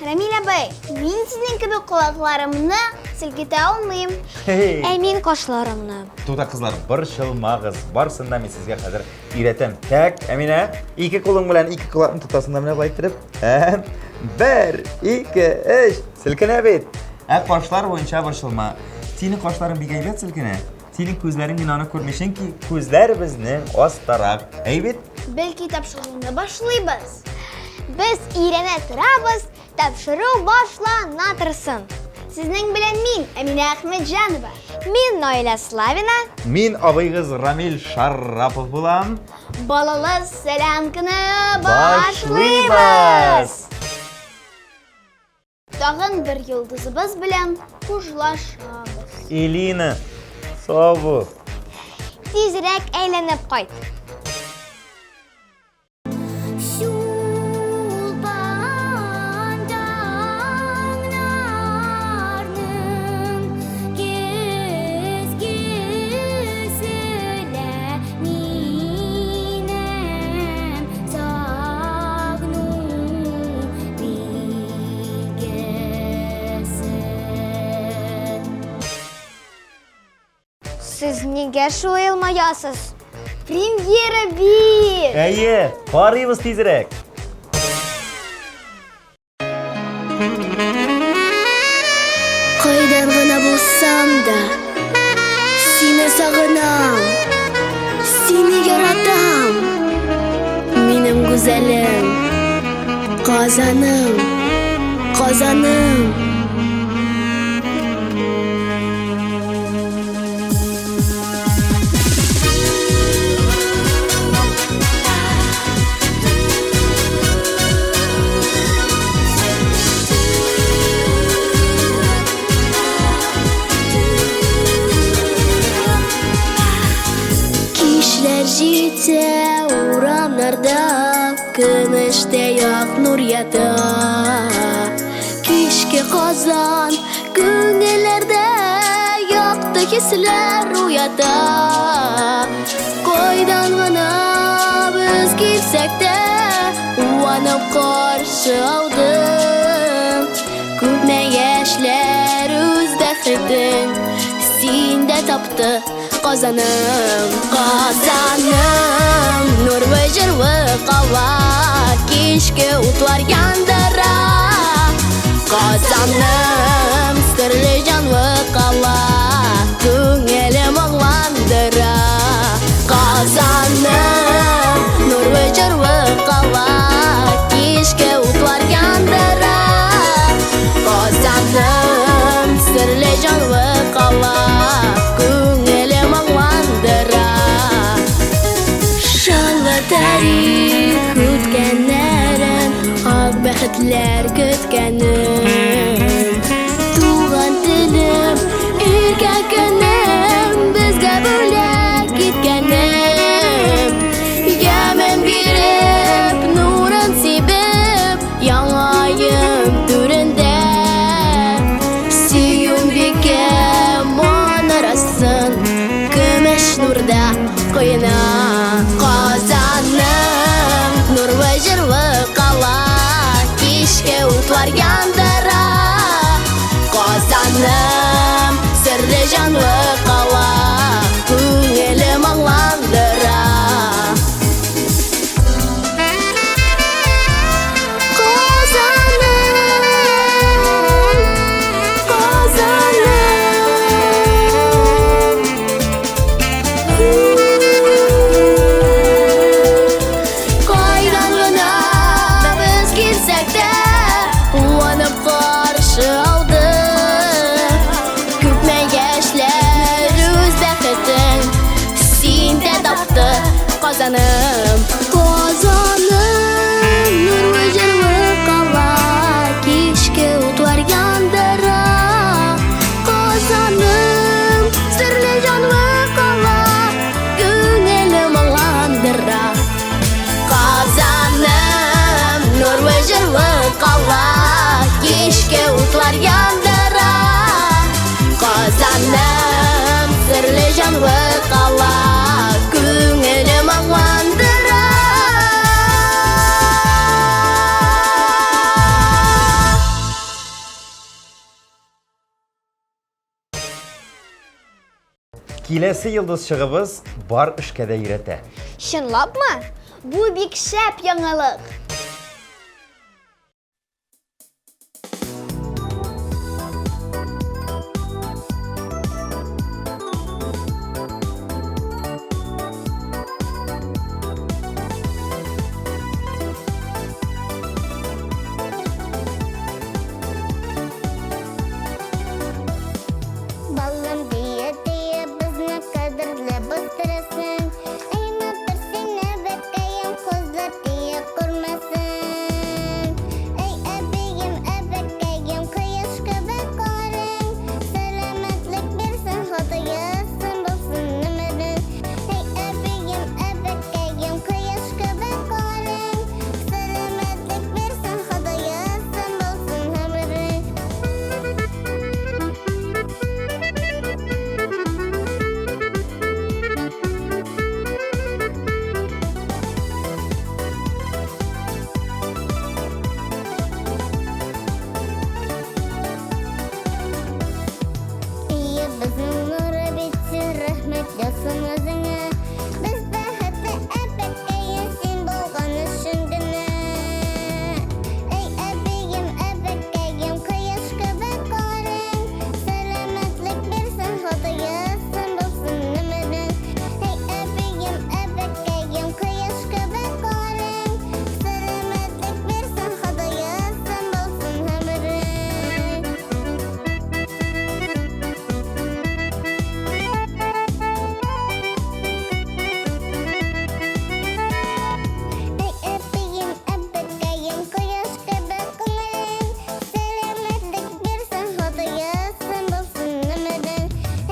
Рамиля бай, мен sizin gibi kulaklarımını silkete almayayım. Мен қошларымны. Тута қызлар, бір шылмағыз барсында мен сізге қазір үйретем. Так, Әмина, екі қолың білән екі құлағын тұтасында міне былай тұрып. 1, 2, 3, сілкіне бет. Қошлар бойынша бір шылма. Сенің қошларың бегейлет сілкіне. Сенің көзлерің мен аны көрмешен ки, көзлер біздің остарақ. Әйбет? Belki tapşırığını başlayız. Biz İrene tırabız, tapşırığı başlanatırsın. Sizden bilen min, Emine Ahmetcanova. Мен Ноэля Славина. Мен абайғыз Рамил Шаррапов болам. Балалы Солянканы Başlayız. başlayız. Tağın bir yıldızımız bilen kuşlaşabız. Elina, sağ ol. Тезірек әйләніп қойт. Сіз неге шуылмаясыз? Премьера bir. Әйе, барыбыз тезірек. Қайдан ғана болсам да, сені сағынам, сені яратам. Менің güzelim, қазаным, қазаным. Жите урамlarda күміштей ақ нұр ята. Кешке қазан көңілерде яқты кесілер уята. Қойдан ғана біз келсек те уанып қаршы алдым. Көпме яшьләр үз бәхетен сенде тапты. Қазаным, қазаным, нұрлы жырлы қала, кешке утлар яндыра. Қазаным, сірлі жанлы қала, көңілім ағландыра. Қазаным, нұрлы жырлы қала, кешке утлар яндыра. Қазаным, сірлі жанлы қала, tarih ötkenlerin ak bəxtlər kötkənim. Tuğan dilim, ürkəkənim, bizgə bölək gitkənim. Yemin birib, nurun sibib, yanayım türündə. Siyum bikem onarasın, kümeş nurda koyuna. Қазаным, нұрлы жырлы қала, кешке утлар яндыра. Қазаным, сірлі жанлы қала, көңілім ағландыра. Қазаным, қазаным, нұрлы жырлы қала, кешке утлар яндыра. Қазаным, сірлі жанлы қала, көңілім ағландыра. Қазаным, нұрлы жырлы қала, кешке Келесі йылдыз шығыбыз бар ішкәдә үйрәтә. Шынлапмы? Bu бик шәп яңалык. Балым дие бізні қадірлі бұстырасың. Әйма бір сені бәккайым қозлар дие көрмесін. Әй әбейім әбәккайым қияш көбі қорың. Сәлемәтлік берсін хотыясын болсын өмірің. Әй әбейім әбәккайым қияш көбі қорың. Сәлемәтлік берсін хотыясын болсын өмірің. Ие біздің нұры бетсе рахмет ясын өзіңе. Біз бәхеті әбәккайын сен болған үшін гіне. Әй әбейім әбәккайым қияш көбі қорың. Сәлемәтлік берсін хотыясын болсын өмірің. Әй әбейім әбәккайым қияш көбі қорың. Сәлемәтлік берсін хотыясын болсын өмірің. Әй әбейім әбәккайым қияш көбі көңілің. Сәлемәтлік берсін хотыясын болсын өмірің.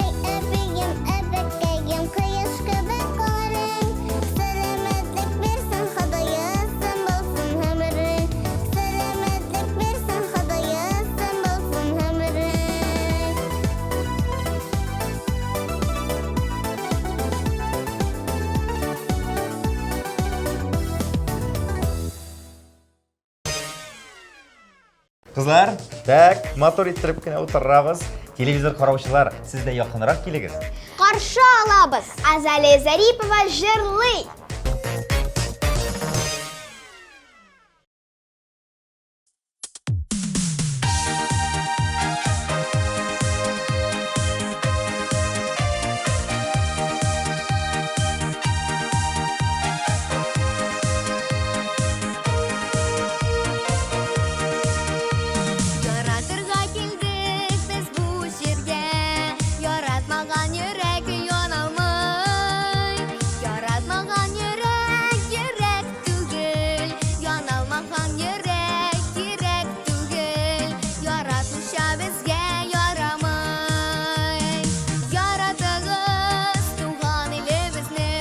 Әй әбейім әбәккайым қияш көбі қорың. Сәлемәтлік берсін хотыясын болсын өмірің. Сәлемәтлік берсін хотыясын болсын өмірің. Қызлар, так, мотор иттеріп кенә отырабыз. Телевизор қараушылар, сіз де якынрак килегез. Қаршы алабыз. Азалия Зарипова жырлый. Яратырга килдек без бу җиргә, яратмаган йөрәк яналмый. Яратмаган йөрәк йөрәк түгел, яналмаган йөрәк кирәк түгел. Яратмыйча безгә ярамый. Яратыгыз туган илебезне,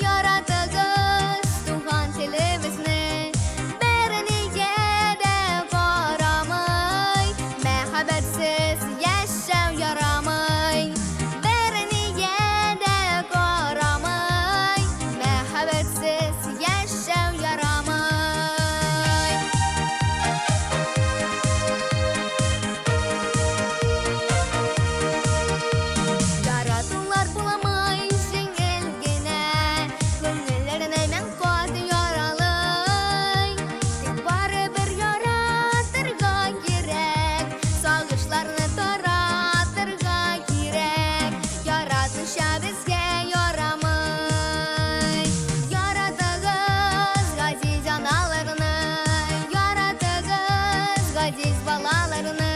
яратыгыз туган телебезне. Бернигә дә карамый, мәхәббәтсез яшәү ярамый. Бернигә дә карамый, мәхәббәтсез яшәү ярамый. Яратулар буламый җиңел генә, күңелләренә мәң каты яралый. Тик барыбер яратырга кирәк, сагышларны таратырга кирәк. Яратмыйча безгә ярамый. Яратыгыз газиз аналарны, яратыгыз газиз балаларны.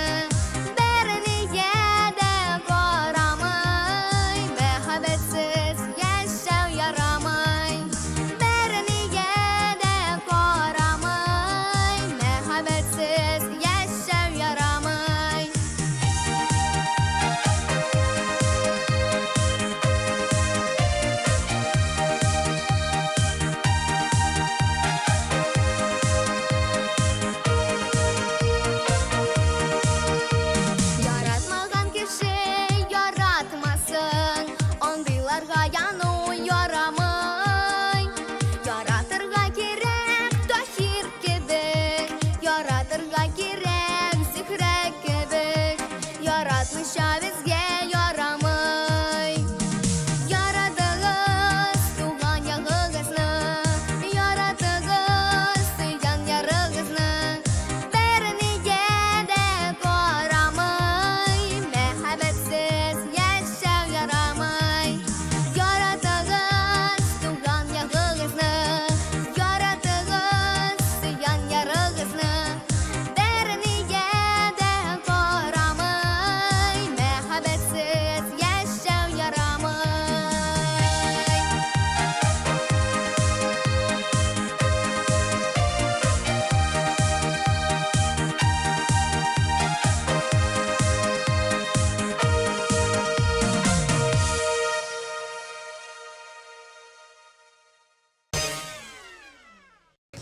Бернигә дә карамый, мәхәббәтсез яшәү ярамый. Бернигә дә карамый, мәхәббәтсез яшәү ярамый.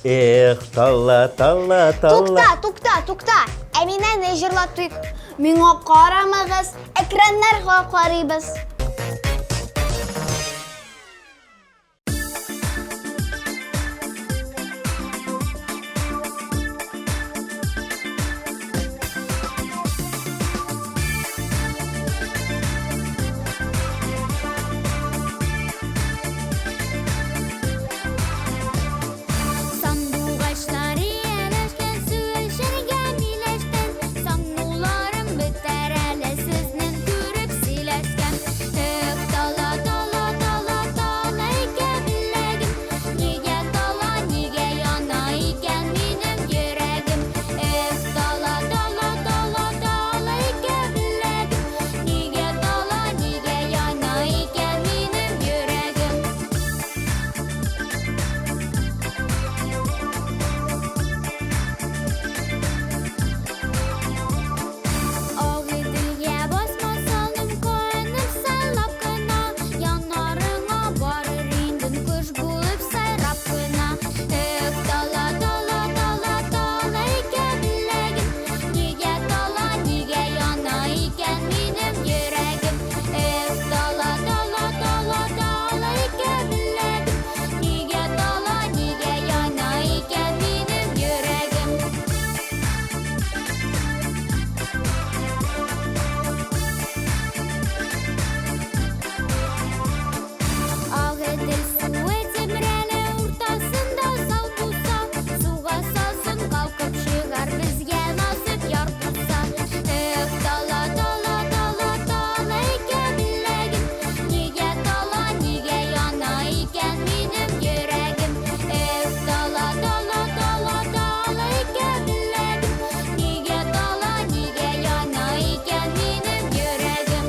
Talla talla talla. Tukta. Emine ne jırlattık? Миңа карамагыз, экраннарга карыйбыз. Sandуғачлары еләшкән, сөйләшергә миләшкән, саңнуларым бетәр әле сезнең күреп сөйләшкән. Тала икән беләгем, нигә тала, нигә яна икән минем йөрәгем. Тала икән беләгем, нигә тала, нигә яна икән минем йөрәгем. Ағы дилгә басма салдым, коенып сайлап кына, янарыңа барыр индем кош булып сайрап кына. Тала икән беләгем, нигә тала, нигә яна икән минем йөрәгем. Тала икән беләгем, нигә тала, нигә яна икән минем йөрәгем. Ағыдыр суы темірәлі уртасында сау туса, суға салсын қалқып шығар бізге насып яр туса. Тала икән біләгім, неге тала, неге яна икән минем йөрәгім. Тала икән біләгім, неге тала, неге яна икән минем йөрәгім.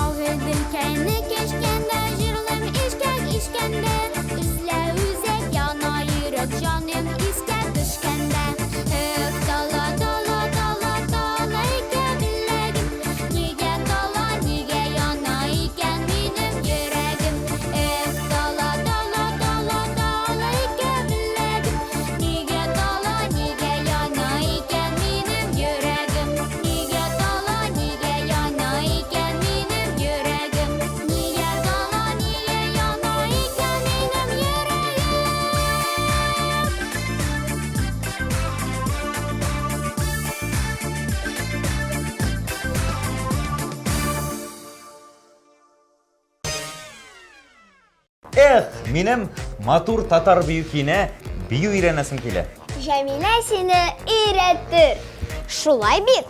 Ағыдым кәйні кешкенде, жырлым ишкәндә, үзлә үзәк яна йөрәк җаным искә төшкәндә. Тала икән беләгем, нигә тала, нигә яна икән минем йөрәгем. Тала икән беләгем, нигә тала, нигә яна икән минем йөрәгем. Нигә тала, нигә яна икән минем йөрәгем. Нигә тала, нигә яна икән минем Минем матур татар büyükine бию өйрәнәсем килә. Җәмилә сине өйрәтер. Шулай бит.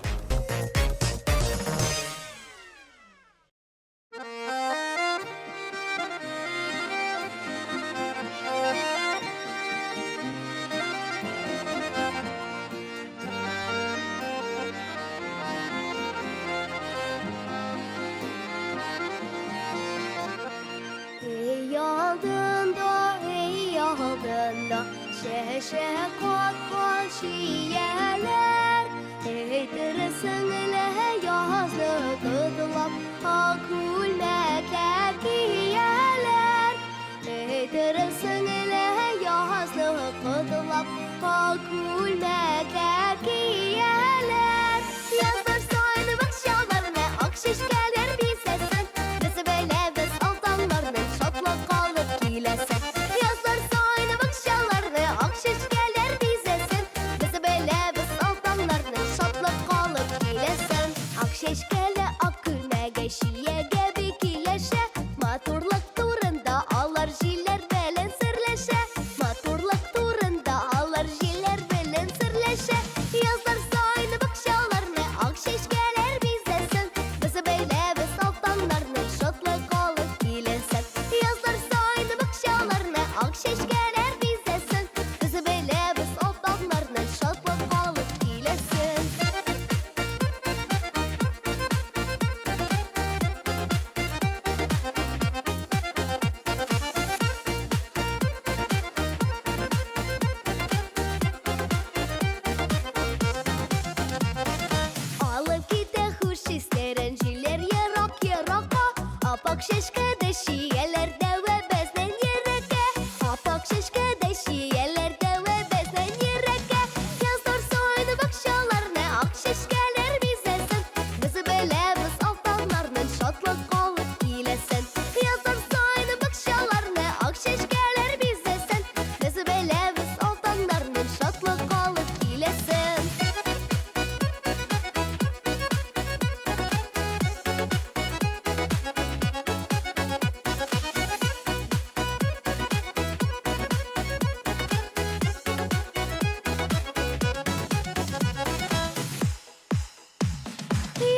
Ey aldında, şeşe kokon şiyeler. Eytirsіңле yazlı kıdılap, akul mekep giyeler. Eytirsіңле yazlı kıdılap, akul mekep giyeler. Yazlar soydu bak şalvarına, ak şişkeler bizesin. Bizi böyle biz altanlarının şatla kalıp gilesin. Yazlar soydu bak şalvarına, ak şişkeler bizesin. Bizi böyle biz altanlarının şatla kalıp gilesin. şişkede şiyelerde ve bezden yireke Apak şişkede şiyelerde ve bezden yireke Yazlar soydu bakşalarına ak şişkeler bizesin Bizi belemiz altanlarının şatlık olup gilesin Yazlar soydu bakşalarına ak şişkeler bizesin Bizi belemiz altanlarının şatlık olup gilesin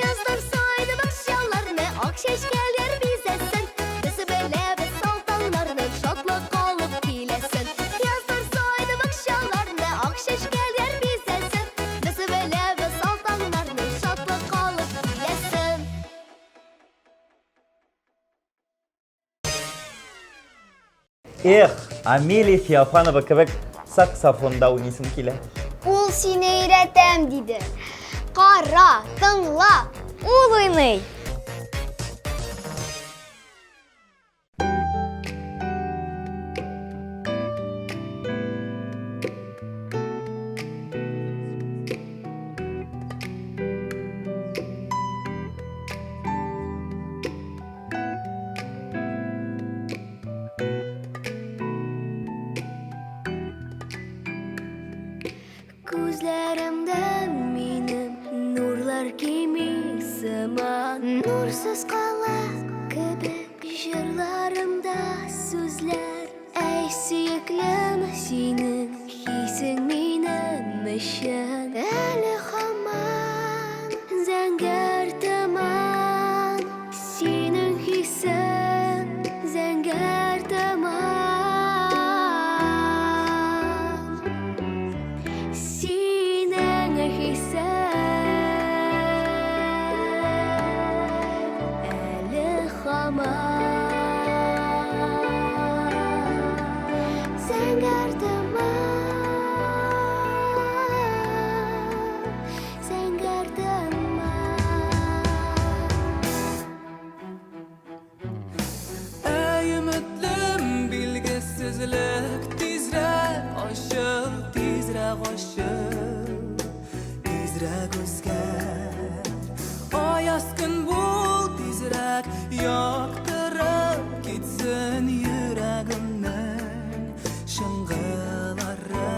Yazlar soydu bakşalarına ak şişkeler bizesin Bizi belemiz altanlarının şatlık olup gilesin Yazlar soydu bakşalarına ak şişkeler bizesin Bizi belemiz altanlarının şatlık olup gilesin Амелия Феофанова кебек саксофонда уйныйсың килә. Ул сине өйрәтәм диде. Кара, тыңла, ул уйный. Күзләремдә минем нурлар кими сыман Нурсыз кала кебек җырларымда сүзләр Әй сөеклем синең хисең минем өчен Әле һаман зәңгәр томан Синең хисең зәңгәр томан Синең хисең әле һаман Зәңгәр томан Зәңгәр томан Ey ümitlüm bilgisizlik tizrek aşıl tizrek aşıl tizrek özger Ayaskın bul tizrek yaktırıp gitsin yüreğimden şıngılara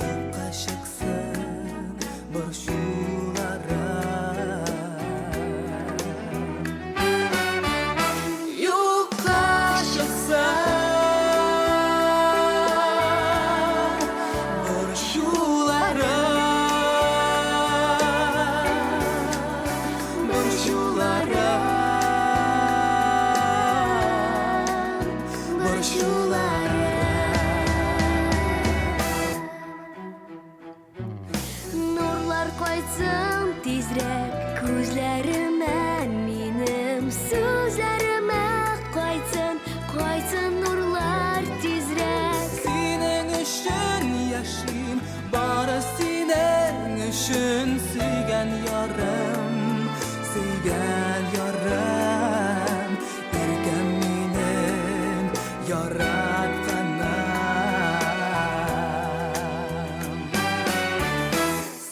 Yokka çıksın boşulara Yokka çıksın boşulara Boşulara Boşulara Nurlar koysun tizrek Күзләремә минем сүзләремә Koysun, koysun nurlar tizrek Senin üçün yaşayım Bari senin üçün Suygan yarım Suygan yarım Erken benim yaratkanım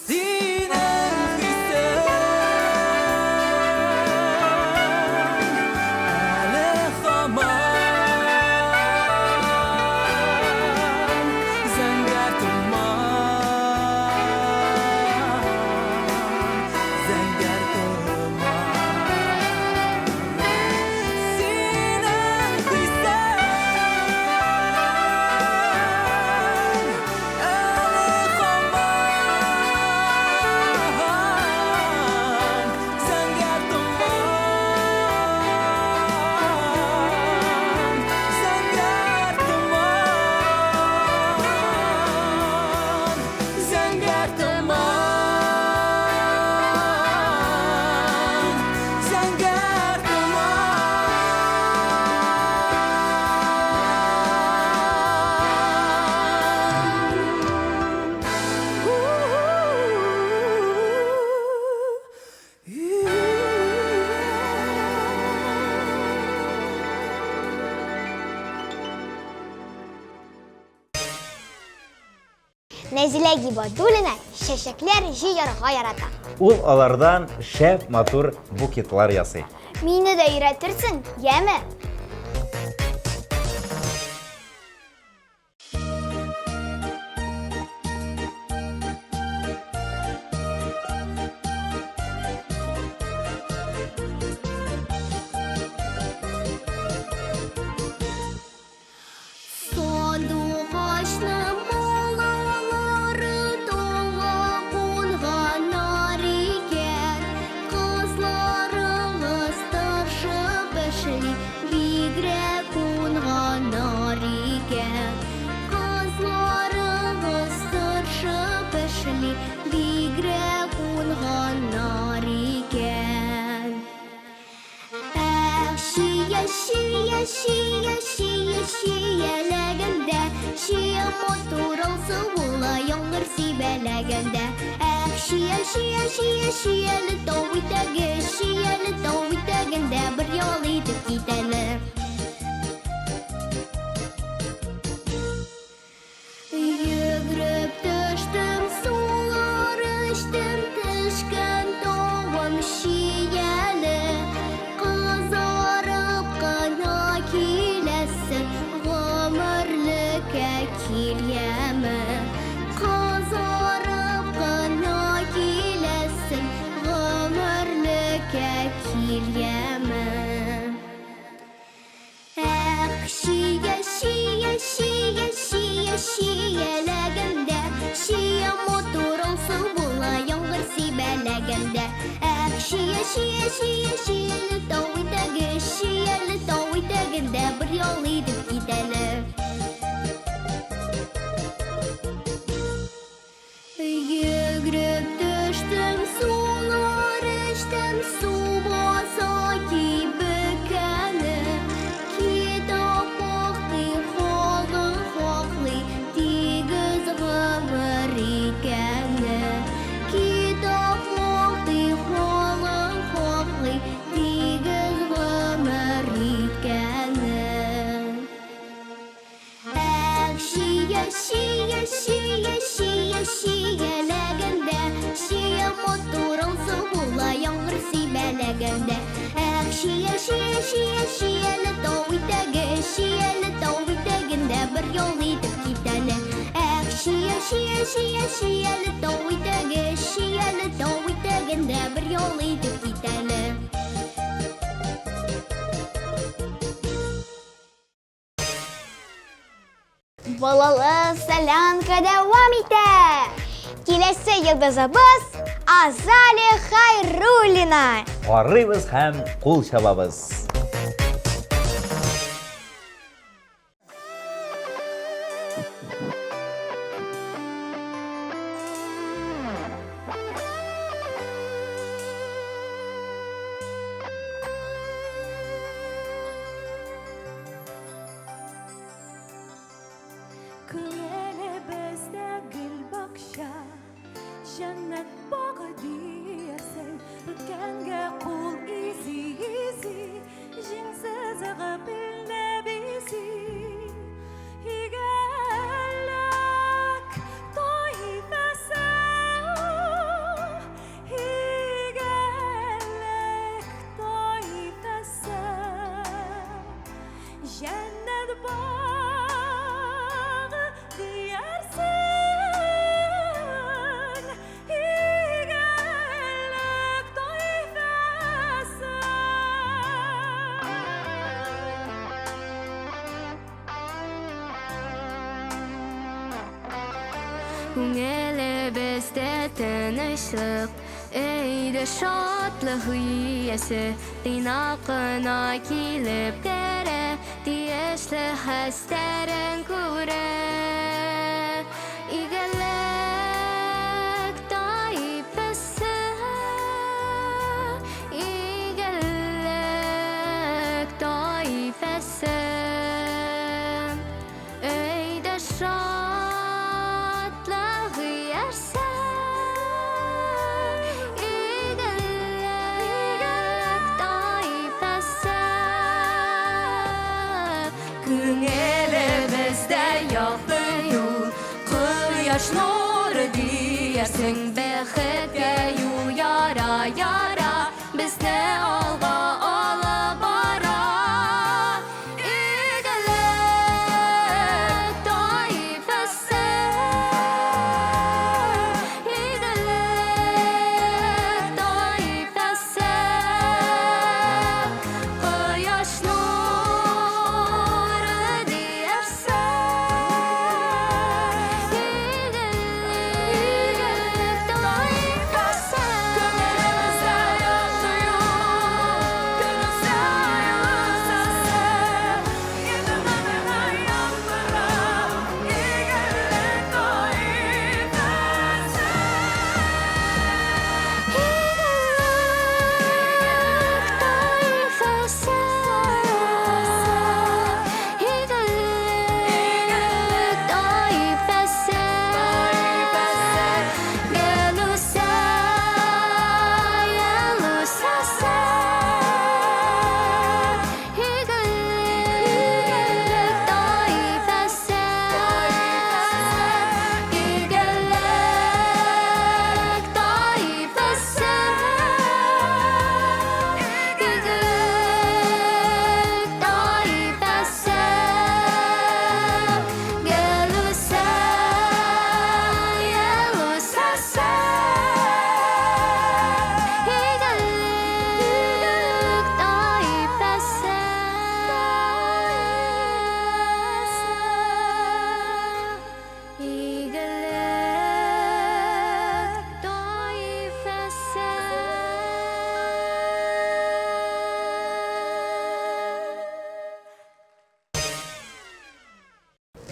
Senin hisen Әле һаман Зәңгәр томан Нәзилә Гибадуллина чәчәкләр җыярга ярата. Ул алардан шәп матур букетлар ясый. Мине дә өйрәтерсең, яме? Сандуғашның балалары тола қонғанар екен. Қызларымыз тыршып ішли бигрәк қонғанар екен. Қызларымыз тыршып ішли бигрәк қонғанар екен. Шияләгәндә, шия мотурыңсы була яңгыр сибәләгәндә. Шияле тау итәгәндә бер ял итеп китәләр. Йөгреп төштем, сулар эчтем, төшкән тавым шияле. Кызарып кына киләсең, гомерлеккә киләме? Кызарып кына киләсең, гомерлеккә киләме? Шияләгәндә, шия мотурыңсы була яңгыр сибәләгәндә. Шияле тау итәгәндә бер ял итеп китәләр. Йөгреп төштем, сулар эчтем, су баса кибекәне. Китап хаклый, тигез гомер икәне. Китап хаклый, тигез гомер икәне. Шияләгәндә, шия мотурыңсы була яңгыр сибәләгәндә. Шияле тау итәгәндә бер ял итеп китәләр. Шияле тау итәгәндә бер ял итеп китәләр. Балалы Солянка дәвам итә. Киләсе йолдызыбыз Азали Хайруллина. Карыйбыз һәм кул чабабыз. Күңеле бездә гөл бакча, җәннәт багы диясең. Үткәнгә кул изи, җиңсез ыгып илне бизи. Игәллек тайфасы, игәллек тайфасы. Җәннәт багы диясең, игәллек тайфасы. Күңелебездә тынычлык, әйдә шатлык иясе. Тыйнакына килеп тәрә, тиешле хәстәрен күрә. Игәллек тайфасы, игәллек тайфасы. Әйдә шатлык иясе. Игәллек тайфасы. Күңелебездә якты юл, Koyaş nuru diyersin bexetke yu yara yara bizne alga alıp bara İyilik taifesi İyilik taifesi Koyaş nuru diyersin İyilik taifesi Gönlümüzde yaşıyor Gönlümüzde yuvasası Yıldırımına yandıran İyilik taifesi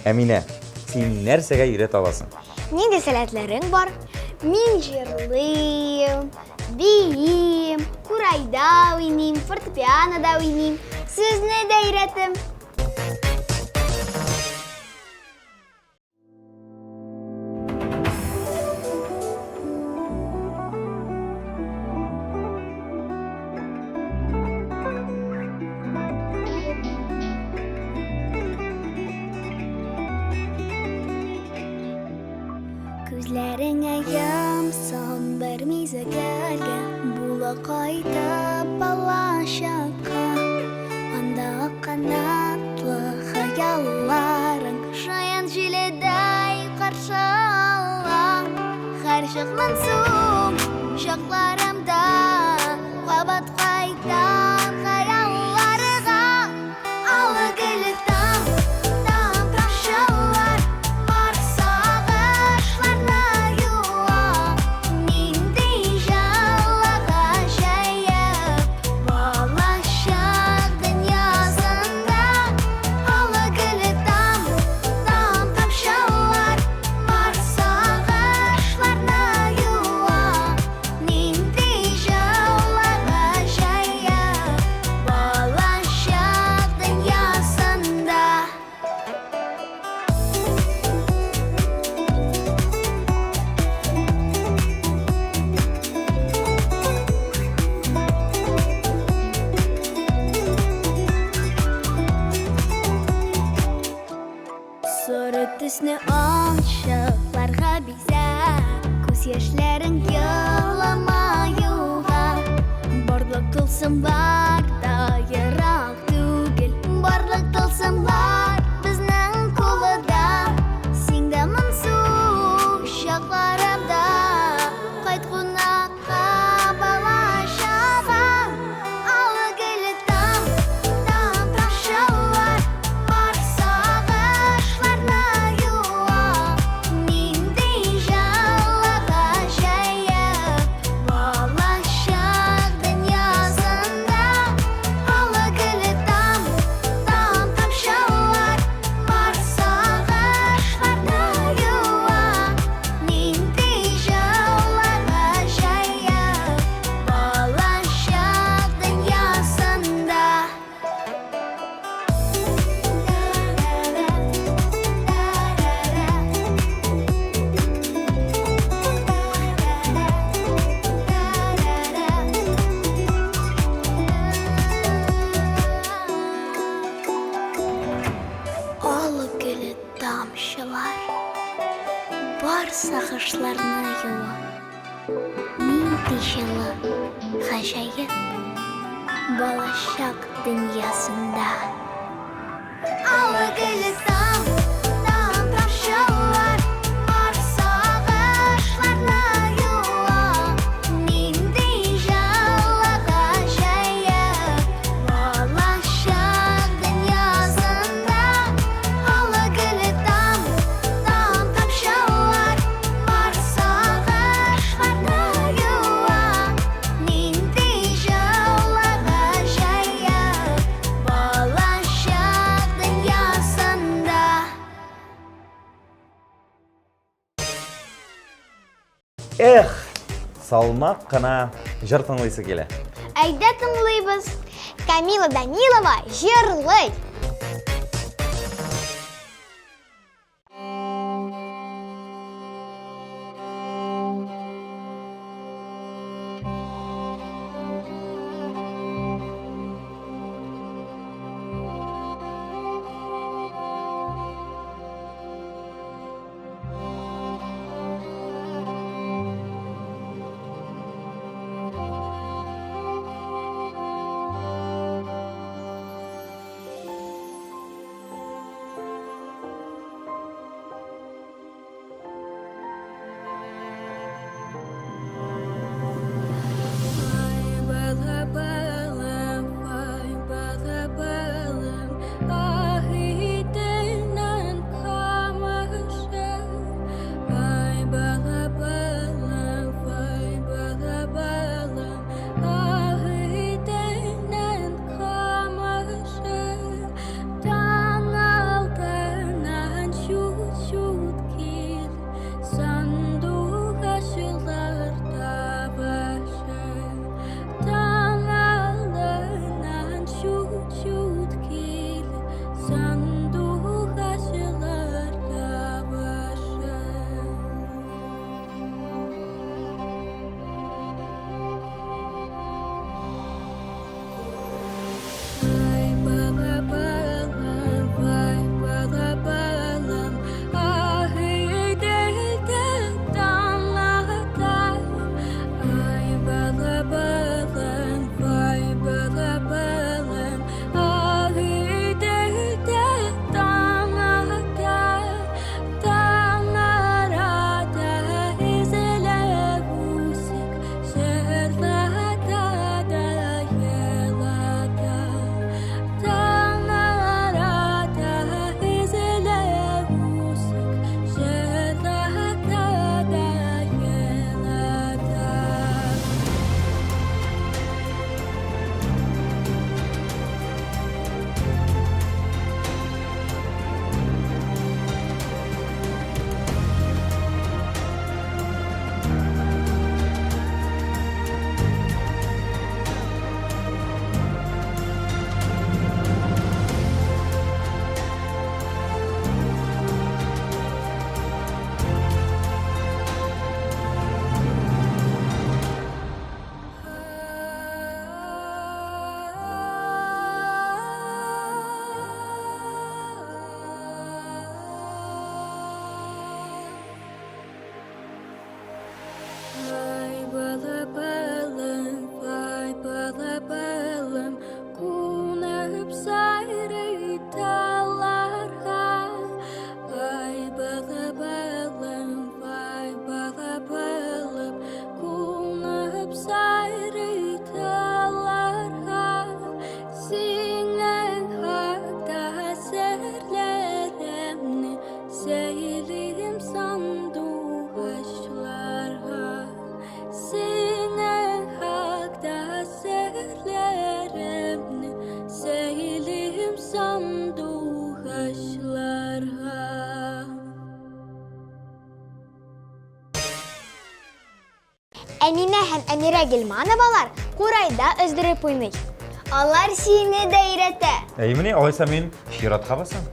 Emine, sen nersege iret alasın? Neydi selatlerin var? Min jırlıyım, biyim, kurayda oynayayım, fortepiyanoda oynayayım. Siz ne de öğretim? Gözlerine yamsam bir mizegelge Bula kayda balaşaka Anda kanatlı hayalların Şayan jileday karşı alan Karışık mansum şaklarımda Kabat kaydan hayallarıga Alı gelip tam taşalar Var sağışlarına yuva Nindi jalaga jayıp Balaşak dünyasında Alı gelip tam taşalar Var sağışlarına yuva Nindi jalaga jayıp Balaşak dünyasında Sarı tüsünü aşıklarga bize Көз яшьләрен йыламаюга Барлык тылсым бар да ерак түгел Барлык тылсым бар безнең кулыда Сиңдә моңсу чакларымда Кайт кунакка балачага Алы геле там ташалар Бар сагышларна юа Нинди жалага жайып Балачак дөньясында barsa qışlarına yuva. Neydi жылы, ғажайып болашақ дүниесінде. Ала гүлі там тамшылар, барса қышlarına yuva. Нендей жылы, ғажайып болашақ дүниесінде. Ала гүлі там тамшылар, барса қышlarına yuva. Нендей жылы, ғажайып болашақ дүниесінде. Салмақ қана жыр тыңлайсы келе. Әйдә тыңлыйбыз. Камила Данилова жырлый. Әминә һәм Әмирә Гилмановалар Курайда өздереп уйный. Алар сине дә өйрәтә. Әйміне, алайса мен ширатқа басам.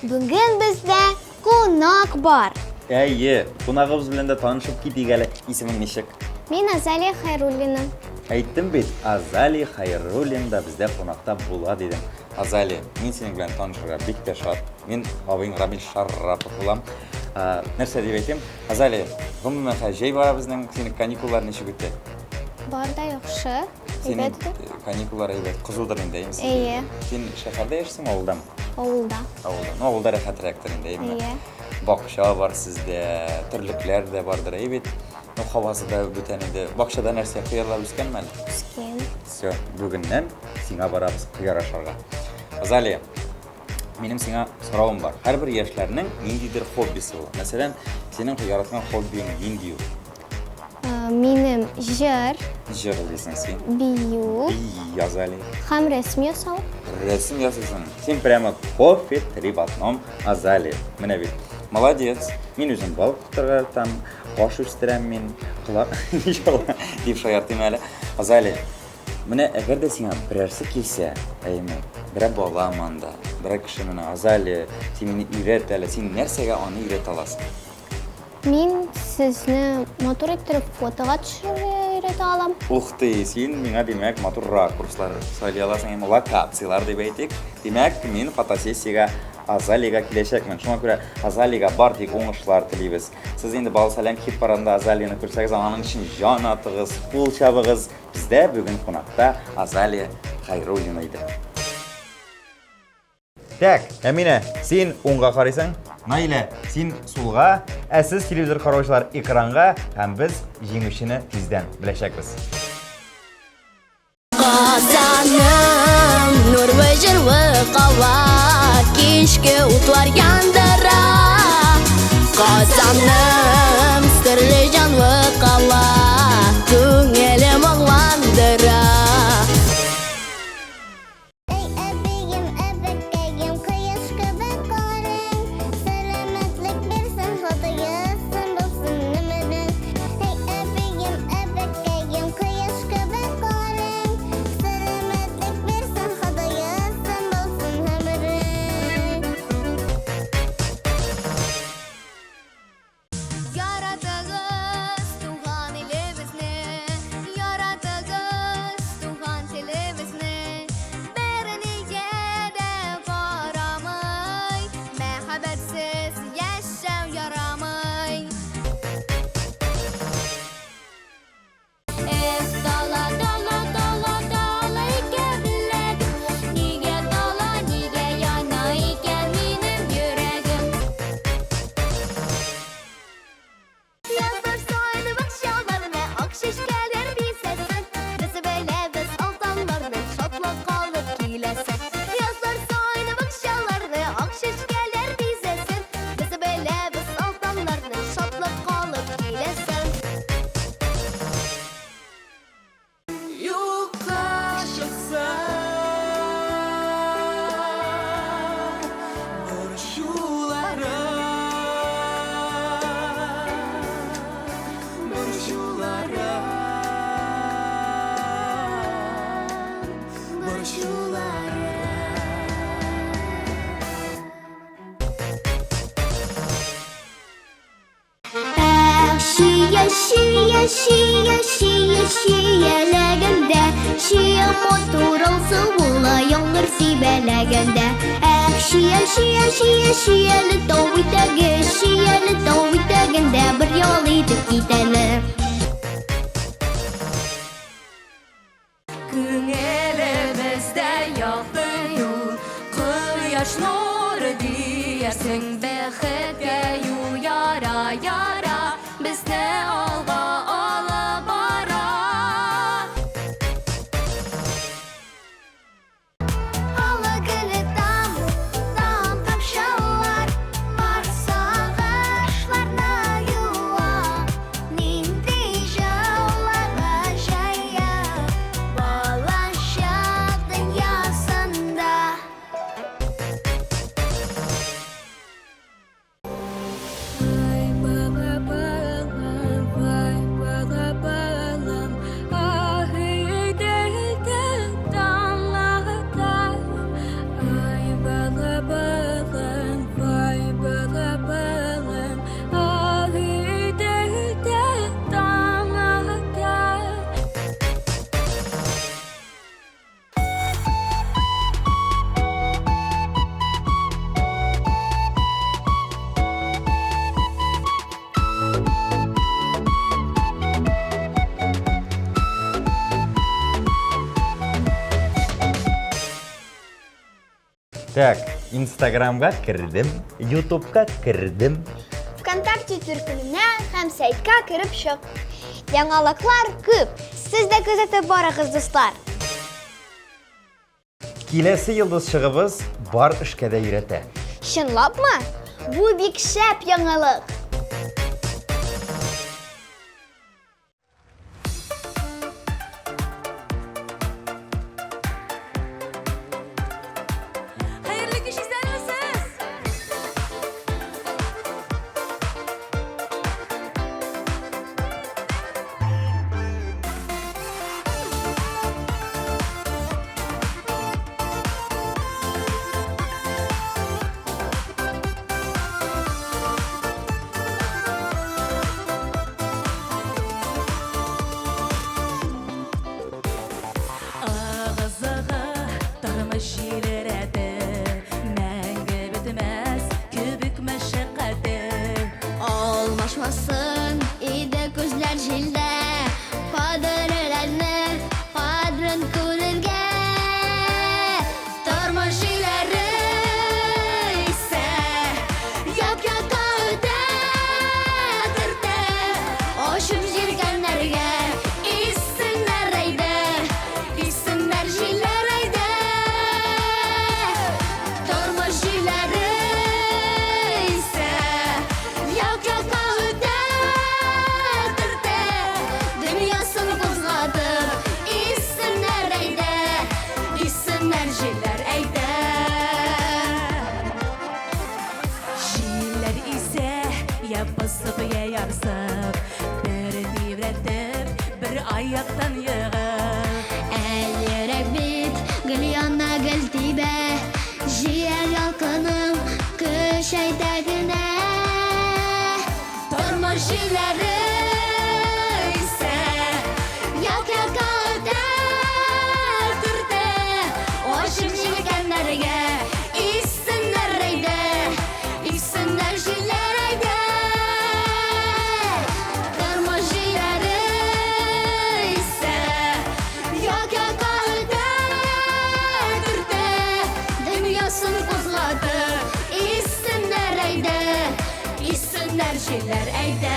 Бүгін бізде қонақ бар. Әйе, қонағымыз белән дә танышып китик әле. Исемең ничек? Мен Азалия Хайруллина. Әйттем бит, Азали Хайруллин да бездә қонақта була дидем. Азали, мин синең белән танышырга бик тә шат. Мин абыйң Рабил Шаррапов булам. Нәрсә дип әйтим? Азали, гомумән җәй барабызның синең каникуллар ничек үтте? Бар да яхшы. Синең Әйбәт. каникуллар әйбәт, кызылдыр инде, әйеме? Әйе. Син шәһәрдә яшисеңме, авылдамы? Авылда. Авылда. Ну, авылда рәхәтрәктер инде, әйеме? Әйе. Бакча бар сездә, терлекләр дә бардыр, әйбәт. Ну, һавасы да бүтән инде. Бакчада нәрсә кыярлар үскәнме әле? Үскен. Все, бүгеннән сиңа барабыз кыяр ашарга. Азали, минем сиңа соравым бар. Һәрбер яшьләрнең ниндидер хоббисы була. Мәсәлән, синең яраткан хоббиң нинди ул? Минем җыр, Җырлыйсың син. бию И, Азали. һәм рәсем ясау. Рәсем ясыйсың. Син прямо кофе, три в одном. Азали. Менә бит. Молодец. Мин үзем балык тотарга там, каш үстерәм мин. Кылар. Иншалла. Дип шаяртыйм әле. Азали. Менә әгәр дә сиңа берәрсе килсә, әйме, берәр бала манда, берәр кеше менә Азали, син мине өйрәт әле, син нәрсәгә аны өйрәтә аласың? Мин сезне матур иттереп фотога төшерергә өйрәтә алам. Ух ты, син миңа димәк матур ракурслар сөйли аласың, әйме, локациялар дип әйтик. Димәк, мин фотосессиягә Азалига киләчәкмен. Шуңа күрә Азалига бар тик уңышлар телибез. Сез инде Балалы Солянка хит парадында Азалияны күрсәгез, аның өчен җан атыгыз, кул чабыгыз. Бездә бүген кунакта Азалия Хайруллина иде. Так, Әминә, син уңга карыйсың, Наилә, син сулга, ә сез телевизор караучылар экранга, һәм без җиңүчене тиздән беләчәкбез. Казаным, нурлы җырлы кала, кичке утлар яндыра. Казаным, серле җанлы кала, күңелем аңландыра. Эй, әбием, әбекәем, кояш кебек карың, сәламәтлек бирсен, хатыясын булсын өмерең. Эй, әбием, әбекәем, кояш кебек карың, сәламәтлек бирсен, хатыясын булсын өмерең. Яратыгыз туган илебезне, яратыгыз туган телебезне. Бернигә дә карамый, мәхәббәтсез яшәү ярамый. Эх, дала, дала, дала, дала икәнлек, нигә дала, нигә яна икән минем йөрәгем. Yazlar soylu bakşalarına, ak şişkeler bizesin. Bizi böyle biz altanlarına şatlak kalıp gilesin. Yazlar soylu bakşalarına, ak şişkeler bizesin. Bizi böyle biz altanlarına şatlak kalıp gilesin. Юкка чыксам, борчуларым, Şiye, şiye, şiye, şiye, şiyelегендә, şiye motor olsun була яңгыр сибәләгәндә. Şiye, şiye, şiye, şiyеле тау итәге, şiyеле тау итәгендә бер ял итеп китәләр. күңелебездә якын юл, кояш нуры диярсең, бәхеткә юл яра, яра, безне алга алып бара. Алыгылы там тамшалар, бар сагышларны юа. Нинди җылыга җая, балачак дөньясында. Так, Instagram'ga kirdim, YouTube'ga kirdim. Вконтакте türkününe hem saytga kirip çık. Yangalıklar köp. Siz de gözetip barıgız dostlar. Kelesi yıldız şığımız bar işkede irete. Şınlap mı? Bu bir şep yangalık. Hayırlı kış izleniyorsunuz. Ağızığı darmış ileride Menge bitmez kübük meşakkatı Olmaşmasın ide gözler jilde Padırlarını padrın kururge Tormuş ileri ise Yak yaka öte tırte Oşum jirgenlerge İssinler eyde İssinler jiller eyde Tormuş ileri ise Yak yaka öte tırte Dünyasını bozladım İssinler eyde İssinler jiller eyde Şiirler ise ya basıp ya yarsıp Bir divretip bir ayaktan yığıp El yürek bit, gül yana gül tibe Ciğer yalkınım kış etekine Tormuş ileri ise Yak yaka öte tırte Oşum jilgenlerge İssinler eyde İssinler jiller eyde Tormuş ileri ise Yak yaka öte tırte Dünyasını bozladı İssinler eyde İssinler jiller eyde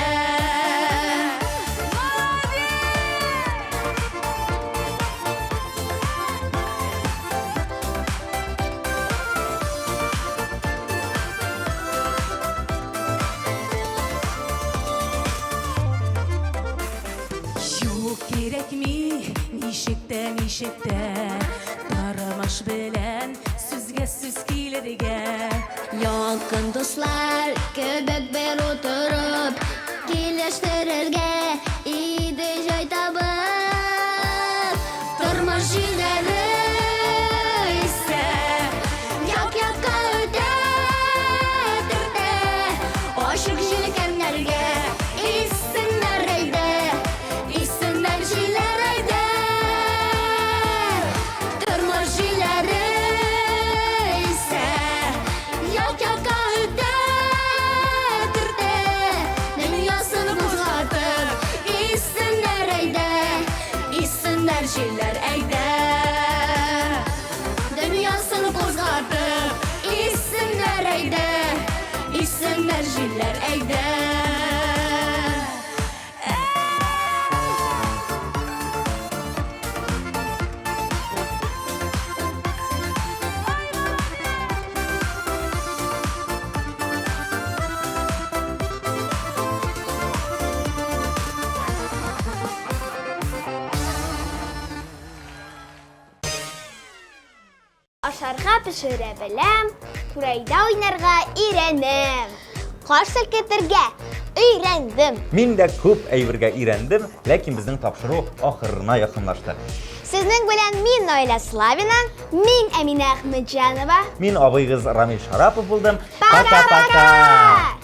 Yok gerek mi nişikte Taramış bilen süzge süz kilerge Yakın dostlar köbek bir oturup Kileştirirge iyiydi joy tabıp Tormuş ileri ise Yak yaka öte tırte Oşuk jilgenlerge İssinler eyde İssinler jiller eyde Tormuş ileri ise Yak yaka öte tırte Dünyasını bozladım İssinler eyde İssinler jiller eyde Dünyasını bozladım İssinler eyde İssinler jiller eyde Aşarga pişirebilem. Kurayda oynarga irenim. Kaç silketirge öğrendim. Min de köp eyverge irendim, lakin bizning topşiruq oxirina yaqinlashdi. Sizning bilen min Noila Slavina, min Emine Ahmedjanova. Min abıyğız Ramil Sharapov buldum. Paka paka.